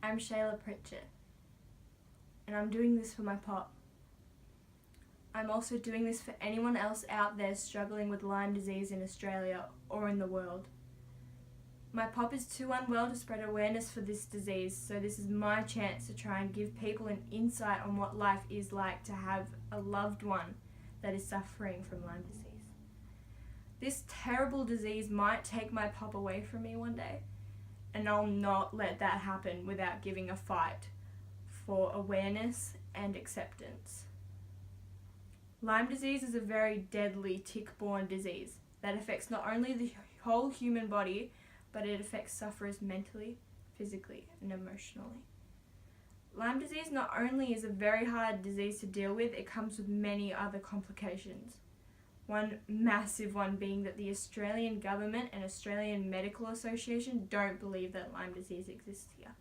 I'm Shayla Pritchett, and I'm doing this for my pop. I'm also doing this for anyone else out there struggling with Lyme disease in Australia or in the world. My pop is too unwell to spread awareness for this disease, so this is my chance to try and give people an insight on what life is like to have a loved one that is suffering from Lyme disease. This terrible disease might take my pop away from me one day, and I'll not let that happen without giving a fight for awareness and acceptance. Lyme disease is a very deadly tick-borne disease that affects not only the whole human body, but it affects sufferers mentally, physically, and emotionally. Lyme disease not only is a very hard disease to deal with, it comes with many other complications. One massive one being that the Australian government and Australian Medical Association don't believe that Lyme disease exists here,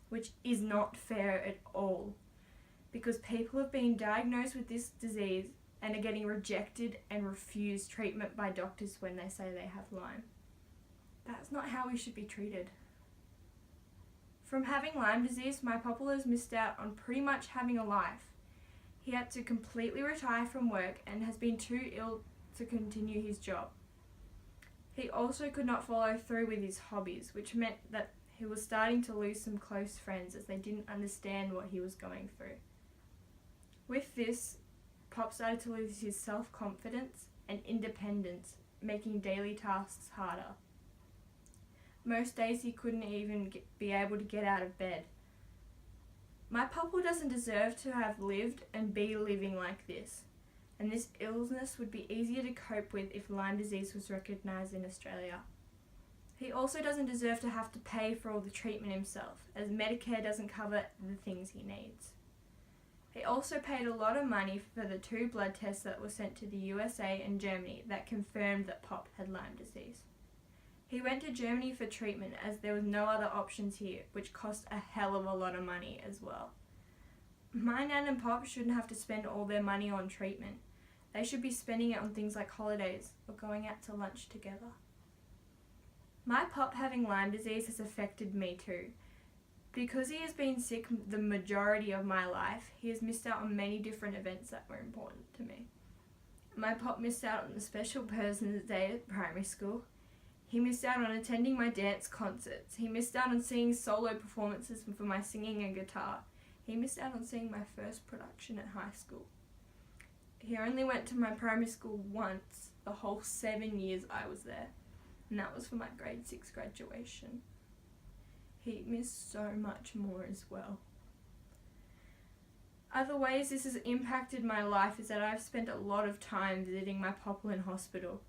which is not fair at all, because people have been diagnosed with this disease and are getting rejected and refused treatment by doctors when they say they have Lyme. That's not how we should be treated. From having Lyme disease, my popple has missed out on pretty much having a life. He had to completely retire from work and has been too ill to continue his job. He also could not follow through with his hobbies, which meant that he was starting to lose some close friends as they didn't understand what he was going through. With this, Pop started to lose his self-confidence and independence, making daily tasks harder. Most days he couldn't even be able to get out of bed. My popple doesn't deserve to have lived and be living like this, and this illness would be easier to cope with if Lyme disease was recognised in Australia. He also doesn't deserve to have to pay for all the treatment himself, as Medicare doesn't cover the things he needs. He also paid a lot of money for the 2 blood tests that were sent to the USA and Germany that confirmed that Pop had Lyme disease. He went to Germany for treatment as there was no other options here, which cost a hell of a lot of money as well. My Nan and Pop shouldn't have to spend all their money on treatment. They should be spending it on things like holidays or going out to lunch together. My Pop having Lyme disease has affected me too. Because he has been sick the majority of my life, he has missed out on many different events that were important to me. My Pop missed out on the special person's day at primary school. He missed out on attending my dance concerts. He missed out on seeing solo performances for my singing and guitar. He missed out on seeing my first production at high school. He only went to my primary school once the whole 7 years I was there, and that was for my grade 6 graduation. He missed so much more as well. Other ways this has impacted my life is that I've spent a lot of time visiting my popple in hospital.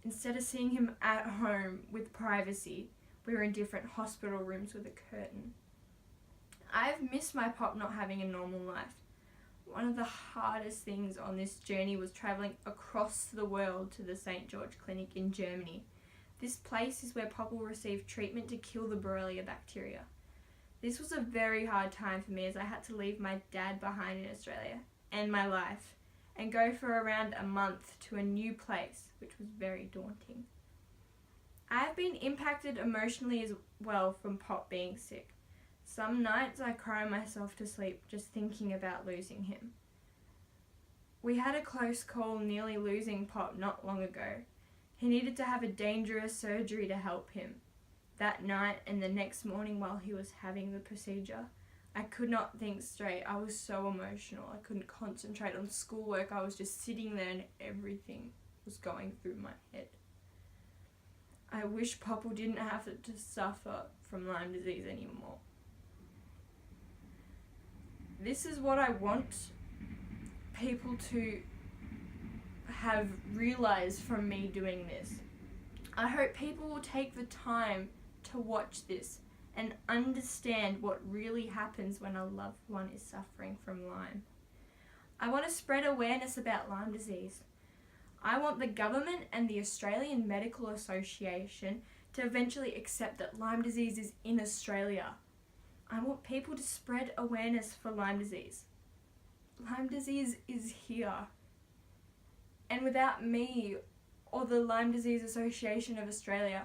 Instead of seeing him at home with privacy, we were in different hospital rooms with a curtain. I've missed my pop not having a normal life. One of the hardest things on this journey was travelling across the world to the St. George Clinic in Germany. This place is where Popple received treatment to kill the Borrelia bacteria. This was a very hard time for me as I had to leave my dad behind in Australia and my life and go for around a month to a new place, which was very daunting. I have been impacted emotionally as well from Pop being sick. Some nights I cry myself to sleep just thinking about losing him. We had a close call nearly losing Pop not long ago. He needed to have a dangerous surgery to help him. That night and the next morning while he was having the procedure, I could not think straight. I was so emotional. I couldn't concentrate on schoolwork. I was just sitting there and everything was going through my head. I wish Popple didn't have to suffer from Lyme disease anymore. This is what I want people to have realized from me doing this. I hope people will take the time to watch this and understand what really happens when a loved one is suffering from Lyme. I want to spread awareness about Lyme disease. I want the government and the Australian Medical Association to eventually accept that Lyme disease is in Australia. I want people to spread awareness for Lyme disease. Lyme disease is here. And without me or the Lyme Disease Association of Australia,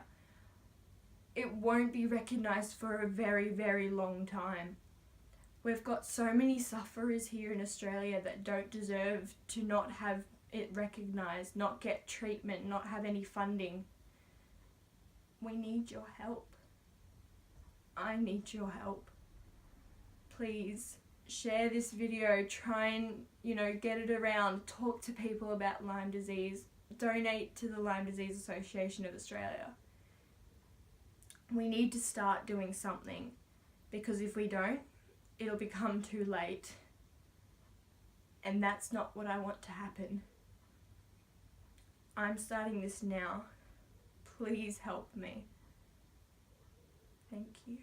it won't be recognised for a very, very long time. We've got so many sufferers here in Australia that don't deserve to not have it recognised, not get treatment, not have any funding. We need your help. I need your help. Please share this video, try and, get it around, talk to people about Lyme disease, donate to the Lyme Disease Association of Australia. We need to start doing something, because if we don't, it'll become too late. And that's not what I want to happen. I'm starting this now. Please help me. Thank you.